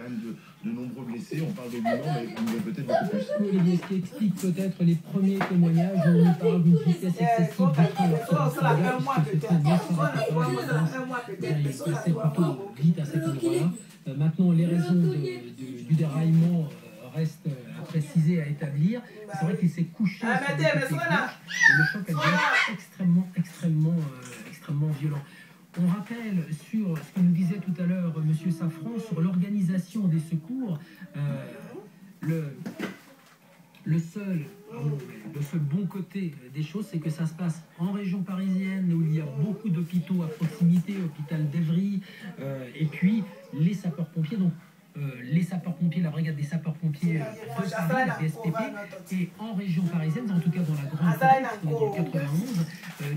même de nombreux blessés. On parle de 8 morts, mais peut-être beaucoup plus. Olivier, ce qui explique peut-être les premiers témoignages où on parle d'une vitesse excessive du train lorsque ce train il passait plutôt vite à cet endroit-là. Maintenant, les raisons du déraillement restent à préciser, à établir. C'est vrai qu'il s'est couché sur le côté gauche et le choc a été extrêmement violent. On rappelle sur ce que nous disait tout à l'heure M. Safran sur l'organisation des secours. Le seul bon côté des choses, c'est que ça se passe en région parisienne, où il y a beaucoup d'hôpitaux à proximité, hôpital d'Evry, et puis les sapeurs-pompiers, donc les sapeurs-pompiers, la brigade des sapeurs-pompiers de Paris, la BSPP, et en région parisienne, en tout cas dans la grande Couronne, 91,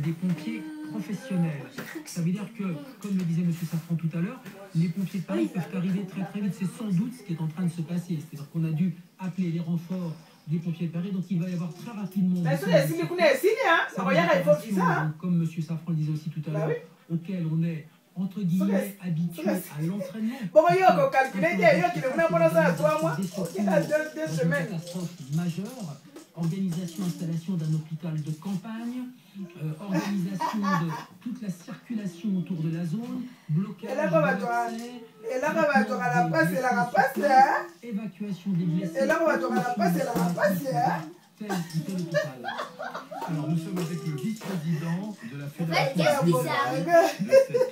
des pompiers professionnels. Ça veut dire que, comme le disait M. Safran tout à l'heure, les pompiers de Paris peuvent arriver très vite. C'est sans doute ce qui est en train de se passer. C'est-à-dire qu'on a dû appeler les renforts des pompiers de Paris, donc il va y avoir très rapidement comme M. Safran le disait aussi tout à l'heure, auquel on est entre guillemets habitué à l'entraînement. Catastrophe majeure, organisation, installation d'un hôpital de campagne, organisation de toute la circulation autour de la zone, blocage évacuation des blessés. Alors nous sommes avec le vice-président de la Fédération. Qu'est-ce qui s'est arrivé?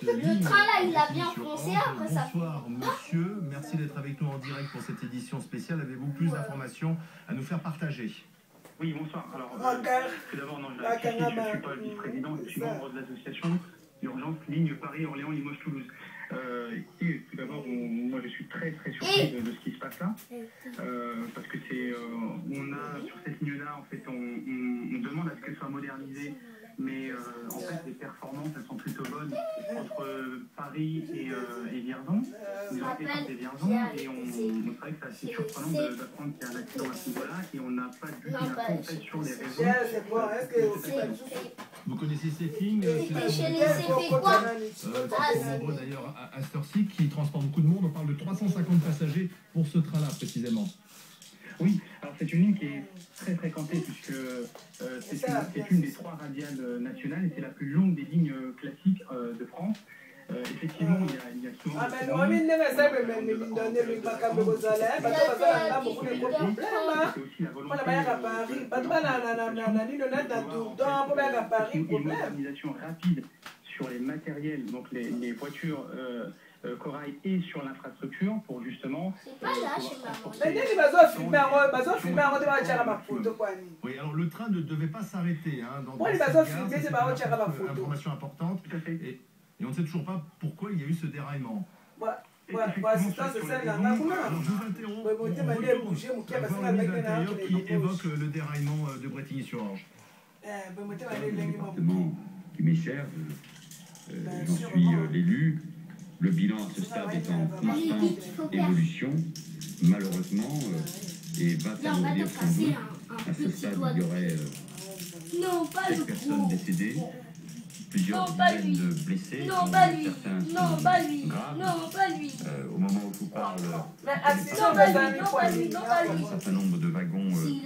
Le train là, il a bien foncé après ça. Bonsoir monsieur, merci d'être avec nous en direct pour cette édition spéciale. Avez-vous plus d'informations à nous faire partager? Oui, bonsoir. Alors, tout d'abord, non, je ne suis pas le vice-président, je suis membre de l'association d'urgence Ligne Paris-Orléans-Limoges-Toulouse. Écoutez, tout d'abord, moi je suis très surpris de ce qui se passe là, parce que on a sur cette ligne-là, en fait, on demande à ce qu'elle soit modernisée, mais en fait, les performances, elles sont plutôt bonnes entre Paris et Vierzon. Nous avons été des Vierzon et on savait que c'est assez surprenant d'apprendre qu'il y a un accident à ce niveau-là et on n'a pas du tout l'info en fait sur les réseaux. Vous connaissez ces lignes nombreux d'ailleurs à cette heure-ci qui transportent beaucoup de monde. On parle de 350 passagers pour ce train-là précisément. Oui, alors c'est une ligne qui est très fréquentée puisque c'est une des 3 radiales nationales et c'est la plus longue des lignes classiques de France. Effectivement, il y a souvent c'est aussi la volonté d'organisation rapide sur les matériels, donc les voitures Corail et sur l'infrastructure pour justement Oui, alors le train ne devait pas s'arrêter dans cette gare, c'est une information importante et on ne sait toujours pas pourquoi il y a eu ce déraillement. Alors je vous interromps, on retourne voir le ministre de l'Intérieur qui évoque le déraillement de Brétigny-sur-Orge. Le département qui m'est cher, j'en suis l'élu. Le bilan à ce stade est en constante évolution, malheureusement, et va s'alourdir sans doute. À ce stade, il y aurait 7 personnes décédées, plusieurs dizaines de blessés, certains sont graves. Au moment où je vous parle, un certain nombre de wagons sont touchés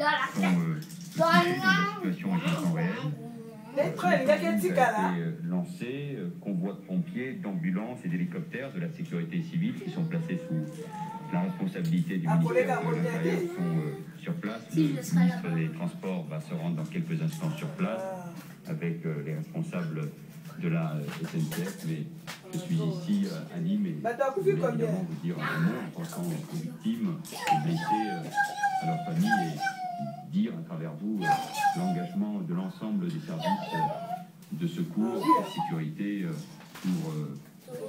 dans la situation est en temps réel. A été lancé, convoi de pompiers, d'ambulances et d'hélicoptères de la sécurité civile qui sont placés sous la responsabilité du ministère de l'Intérieur sont sur place. Le ministre des Transports va se rendre dans quelques instants sur place avec les responsables de la SNCF, mais je suis ici à Nîmes et je voulais évidemment vous dire un mot en pensant aux victimes, aux blessés, à leurs familles et dire à travers vous l'engagement de l'ensemble des services de secours, de sécurité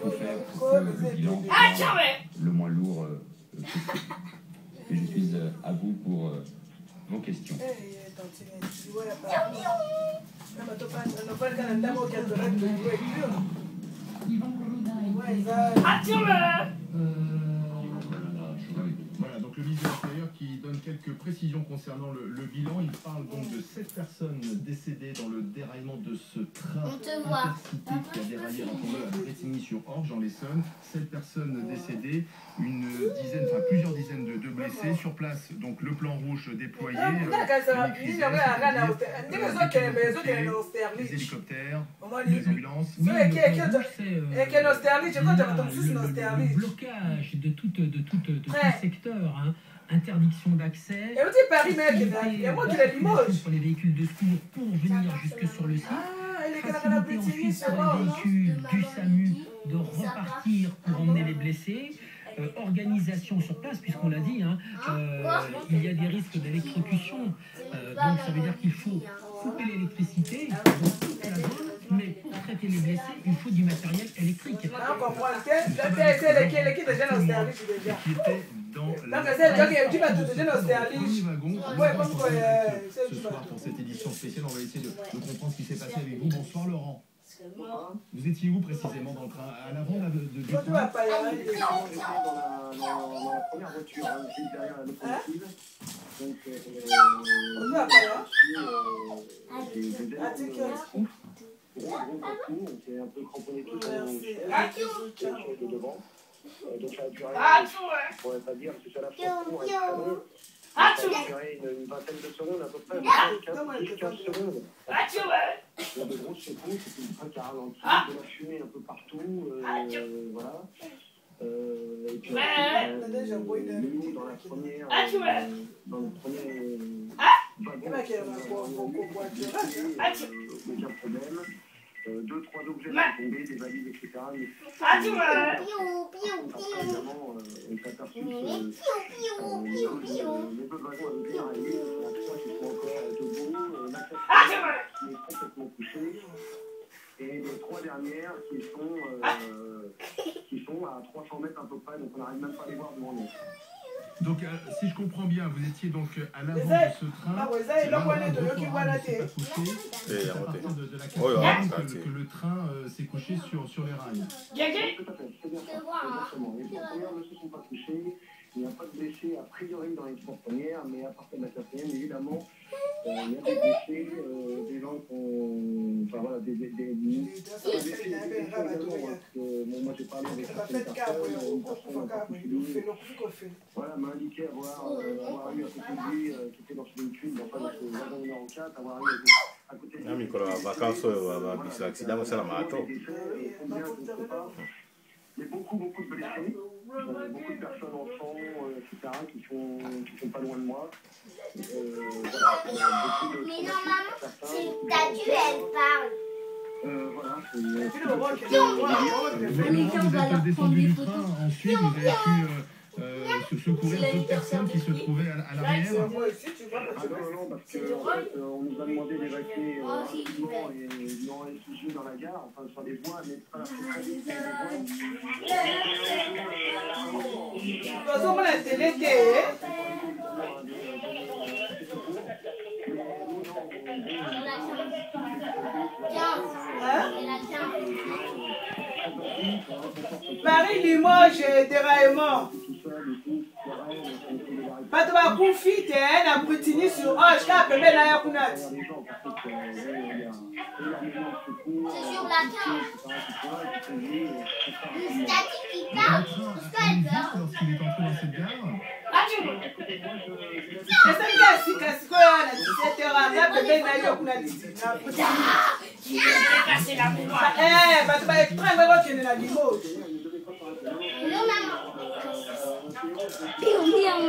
pour faire que le bilan soit le moins lourd possible. Et je suis à vous pour vos questions. Voilà, donc le ministre de l'Intérieur qui donne quelques précision concernant le bilan. Il parle donc de 7 personnes décédées dans le déraillement de ce train intercité qui a déraillé, rappelons-le, à Brétigny-sur-Orge, en l'Essonne. 7 personnes décédées, plusieurs dizaines de blessés. Sur place, donc le plan rouge déployé. Les hélicoptères, les ambulances. Le blocage de tout secteur, hein. Interdiction d'accès, pour les véhicules de secours pour venir jusque sur le site, faciliter ensuite pour les véhicules du SAMU de repartir pour emmener les blessés. Organisation sur place, puisqu'on l'a dit, hein, il y a des risques d'électrocution, donc ça veut dire qu'il faut couper l'électricité dans toute la zone, mais pour traiter les blessés, il faut du matériel électrique. Qui était dans ce soir pour cette édition spéciale. On va essayer de comprendre ce qui s'est passé avec vous. Bonsoir Laurent. Vous étiez où précisément dans le train? À l'avant de dans la première voiture, juste derrière la locomotive. Donc, des gros coups, on s'est un peu cramponné tout au de devant. Donc ça a duré, je pourrais pas dire, parce que ça l'a fait ça a duré une vingtaine de secondes à peu près, 15 secondes. Il y a de grosses secousses, c'était une train qui a ralenti, de la fumée un peu partout, voilà. Et puis nous, dans le premier wagon, aucun problème. 2-3 objets sont tombés, des valises, etc. Mais évidemment, on s'est aperçu que les deux wagons avaient déraillé, la trois qui sont encore debout, la quatrième qui est complètement couchée, et les 3 dernières qui sont à 300 mètres à peu près, donc on n'arrive même pas à les voir devant nous. Donc, si je comprends bien, vous étiez donc à l'avant de ce train. C'est à partir de la quatrième que le train s'est couché sur les rails. Tout à fait, c'est bien ça. Exactement. Les 3 premières ne se sont pas couchées. Il n'y a pas de blessés a priori dans les 3 premières, mais à partir de la quatrième, évidemment, il y a des blessés, des gens qui ont. Enfin voilà, des blessés également. Moi j'ai parlé avec certaines personnes, une personne m'a voilà, m'a indiqué avoir eu à côté de lui, qui était dans ce véhicule, enfin dans ce wagon numéro 4, avoir eu à côté de lui. Il y a beaucoup de blessés, beaucoup de personnes en sang, etc., qui sont pas loin de moi. Mais normalement, c'est une statue, elle parle. Voilà, vous êtes descendu du train, ensuite vous avez pu secourir d'autres personnes qui se trouvaient à l'arrière. Ah non, parce qu'on nous a demandé d'évacuer rapidement et ils ont réfugié dans la gare, enfin sur les voies, mais pas très vite sur les Marie Limoges, déraillement. Bato ba kufite na Brétigny sur Orge ka pembe na ya kunati. C'est sur la carte. Une statue qui parle. Pourquoi elle peur? Lorsqu'il est entré dans cette gare. Est-ce que c'est casco na 17h ka pembe na ya kunati. C'est la boîte. Bato ba exprès ba ko na Limoges. Non maman. Piou piou.